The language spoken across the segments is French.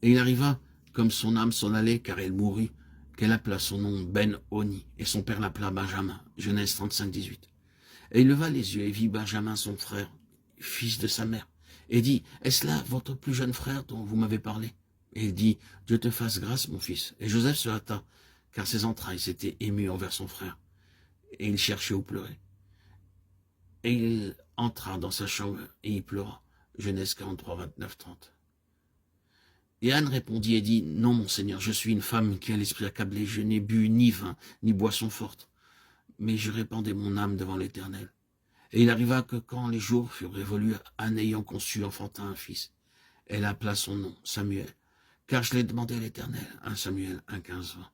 Et il arriva, comme son âme s'en allait, car elle mourut, qu'elle appela son nom Ben-Oni, et son père l'appela Benjamin. Genèse 35, 18. Et il leva les yeux et vit Benjamin, son frère, fils de sa mère, et dit, « Est-ce là votre plus jeune frère dont vous m'avez parlé ?» Et il dit, « Dieu te fasse grâce, mon fils. » Et Joseph se hâta, car ses entrailles s'étaient émues envers son frère, et il cherchait où pleurer. Et il entra dans sa chambre, et il pleura. Genèse 43, 29, 30. Et Anne répondit et dit, « Non, mon Seigneur, je suis une femme qui a l'esprit accablé, je n'ai bu ni vin, ni boisson forte, mais je répandais mon âme devant l'Éternel. » Et il arriva que quand les jours furent révolus, Anne ayant conçu enfanta un fils. Elle appela son nom Samuel, car je l'ai demandé à l'Éternel. 1 Samuel 1, 15, 20.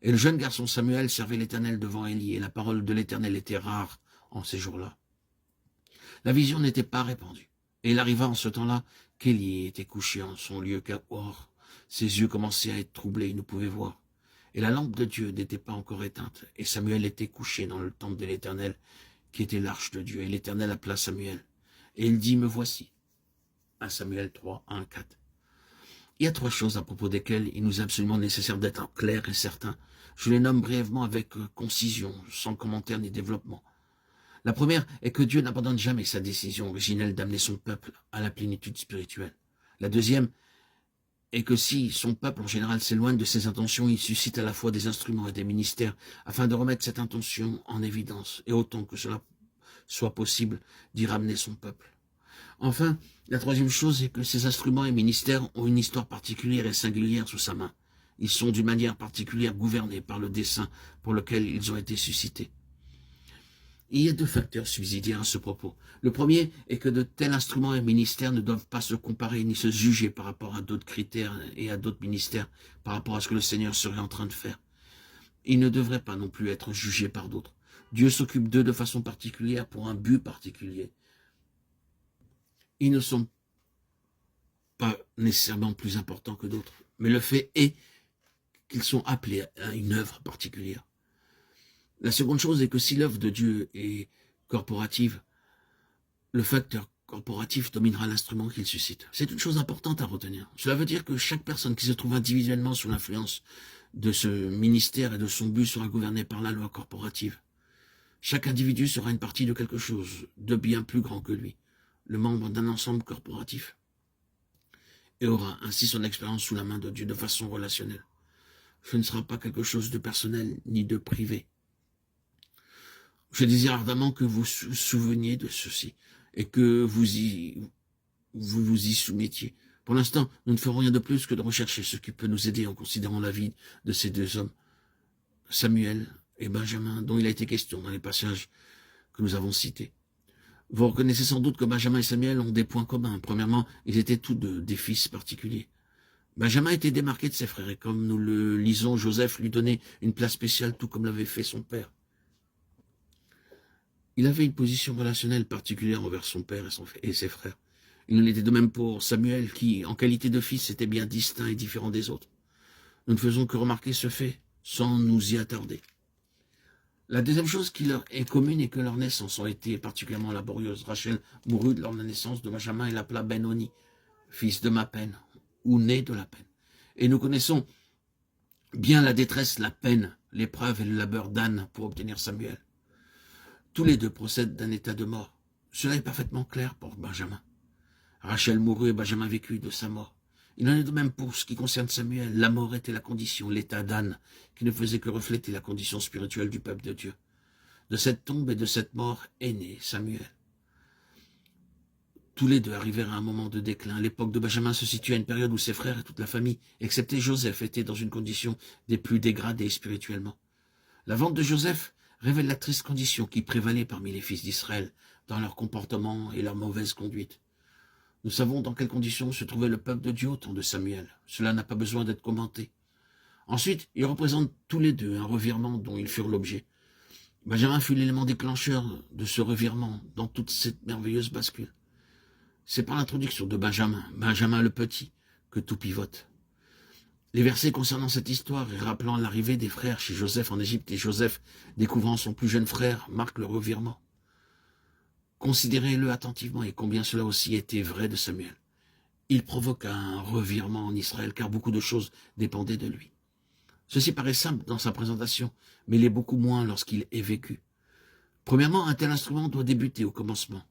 Et le jeune garçon Samuel servait l'Éternel devant Élie, et la parole de l'Éternel était rare en ces jours-là. La vision n'était pas répandue. Et il arriva en ce temps-là qu'Élie était couché en son lieu, car or, ses yeux commençaient à être troublés, il ne pouvait voir. Et la lampe de Dieu n'était pas encore éteinte, et Samuel était couché dans le temple de l'Éternel, qui était l'arche de Dieu. Et l'Éternel appela Samuel. Et il dit, « Me voici. » 1 Samuel 3, 1, 4. Il y a 3 choses à propos desquelles il nous est absolument nécessaire d'être clair et certain. Je les nomme brièvement avec concision, sans commentaire ni développement. La première est que Dieu n'abandonne jamais sa décision originelle d'amener son peuple à la plénitude spirituelle. La deuxième est que si son peuple en général s'éloigne de ses intentions, il suscite à la fois des instruments et des ministères afin de remettre cette intention en évidence, et autant que cela soit possible d'y ramener son peuple. Enfin, la troisième chose est que ces instruments et ministères ont une histoire particulière et singulière sous sa main. Ils sont d'une manière particulière gouvernés par le dessein pour lequel ils ont été suscités. Il y a 2 facteurs subsidiaires à ce propos. Le premier est que de tels instruments et ministères ne doivent pas se comparer ni se juger par rapport à d'autres critères et à d'autres ministères, par rapport à ce que le Seigneur serait en train de faire. Ils ne devraient pas non plus être jugés par d'autres. Dieu s'occupe d'eux de façon particulière pour un but particulier. Ils ne sont pas nécessairement plus importants que d'autres, mais le fait est qu'ils sont appelés à une œuvre particulière. La seconde chose est que si l'œuvre de Dieu est corporative, le facteur corporatif dominera l'instrument qu'il suscite. C'est une chose importante à retenir. Cela veut dire que chaque personne qui se trouve individuellement sous l'influence de ce ministère et de son but sera gouvernée par la loi corporative. Chaque individu sera une partie de quelque chose de bien plus grand que lui, le membre d'un ensemble corporatif, et aura ainsi son expérience sous la main de Dieu de façon relationnelle. Ce ne sera pas quelque chose de personnel ni de privé. Je désire ardemment que vous vous souveniez de ceci et que vous vous y soumettiez. Pour l'instant, nous ne ferons rien de plus que de rechercher ce qui peut nous aider en considérant la vie de ces 2 hommes, Samuel et Benjamin, dont il a été question dans les passages que nous avons cités. Vous reconnaissez sans doute que Benjamin et Samuel ont des points communs. Premièrement, ils étaient tous 2 des fils particuliers. Benjamin était démarqué de ses frères, et comme nous le lisons, Joseph lui donnait une place spéciale, tout comme l'avait fait son père. Il avait une position relationnelle particulière envers son père et ses frères. Il en était de même pour Samuel, qui, en qualité de fils, était bien distinct et différent des autres. Nous ne faisons que remarquer ce fait, sans nous y attarder. La deuxième chose qui leur est commune est que leurs naissances ont été particulièrement laborieuses. Rachel mourut lors de la naissance de Benjamin et l'appela Ben-Oni, fils de ma peine, ou né de la peine. Et nous connaissons bien la détresse, la peine, l'épreuve et le labeur d'Anne pour obtenir Samuel. Tous les 2 procèdent d'un état de mort. Cela est parfaitement clair pour Benjamin. Rachel mourut et Benjamin vécut de sa mort. Il en est de même pour ce qui concerne Samuel. La mort était la condition, l'état d'Anne, qui ne faisait que refléter la condition spirituelle du peuple de Dieu. De cette tombe et de cette mort est né Samuel. Tous les 2 arrivèrent à un moment de déclin. L'époque de Benjamin se situe à une période où ses frères et toute la famille, excepté Joseph, étaient dans une condition des plus dégradées spirituellement. La vente de Joseph révèle la triste condition qui prévalait parmi les fils d'Israël dans leur comportement et leur mauvaise conduite. Nous savons dans quelles conditions se trouvait le peuple de Dieu au temps de Samuel. Cela n'a pas besoin d'être commenté. Ensuite, ils représentent tous les 2 un revirement dont ils furent l'objet. Benjamin fut l'élément déclencheur de ce revirement dans toute cette merveilleuse bascule. C'est par l'introduction de Benjamin le petit, que tout pivote. Les versets concernant cette histoire et rappelant l'arrivée des frères chez Joseph en Égypte et Joseph découvrant son plus jeune frère marquent le revirement. Considérez-le attentivement et combien cela aussi était vrai de Samuel. il provoque un revirement en Israël, car beaucoup de choses dépendaient de lui. Ceci paraît simple dans sa présentation, mais il est beaucoup moins lorsqu'il est vécu. Premièrement, un tel instrument doit débuter au commencement.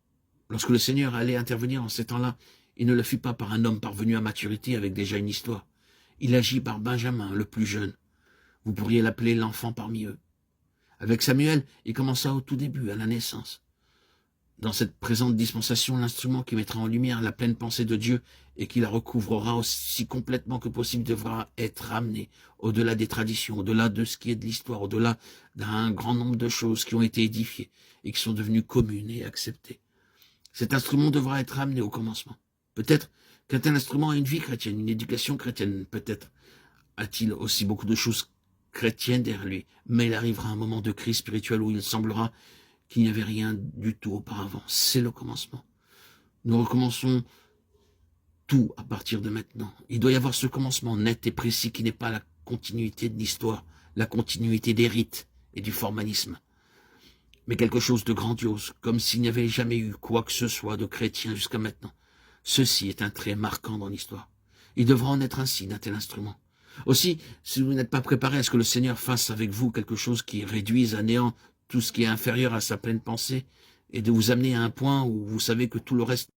Lorsque le Seigneur allait intervenir en ces temps-là, il ne le fit pas par un homme parvenu à maturité avec déjà une histoire. Il agit par Benjamin, le plus jeune. Vous pourriez l'appeler l'enfant parmi eux. Avec Samuel, il commença au tout début, à la naissance. Dans cette présente dispensation, l'instrument qui mettra en lumière la pleine pensée de Dieu et qui la recouvrera aussi complètement que possible devra être ramené au-delà des traditions, au-delà de ce qui est de l'histoire, au-delà d'un grand nombre de choses qui ont été édifiées et qui sont devenues communes et acceptées. Cet instrument devra être ramené au commencement. Peut-être qu'un tel instrument a une vie chrétienne, une éducation chrétienne. Peut-être a-t-il aussi beaucoup de choses chrétiennes derrière lui. Mais il arrivera un moment de crise spirituelle où il semblera qu'il n'y avait rien du tout auparavant. C'est le commencement. Nous recommençons tout à partir de maintenant. Il doit y avoir ce commencement net et précis qui n'est pas la continuité de l'histoire, la continuité des rites et du formalisme, mais quelque chose de grandiose, comme s'il n'y avait jamais eu quoi que ce soit de chrétien jusqu'à maintenant. Ceci est un trait marquant dans l'histoire. Il devra en être ainsi d'un tel instrument. Aussi, si vous n'êtes pas préparé à ce que le Seigneur fasse avec vous quelque chose qui réduise à néant tout ce qui est inférieur à sa pleine pensée, et de vous amener à un point où vous savez que tout le reste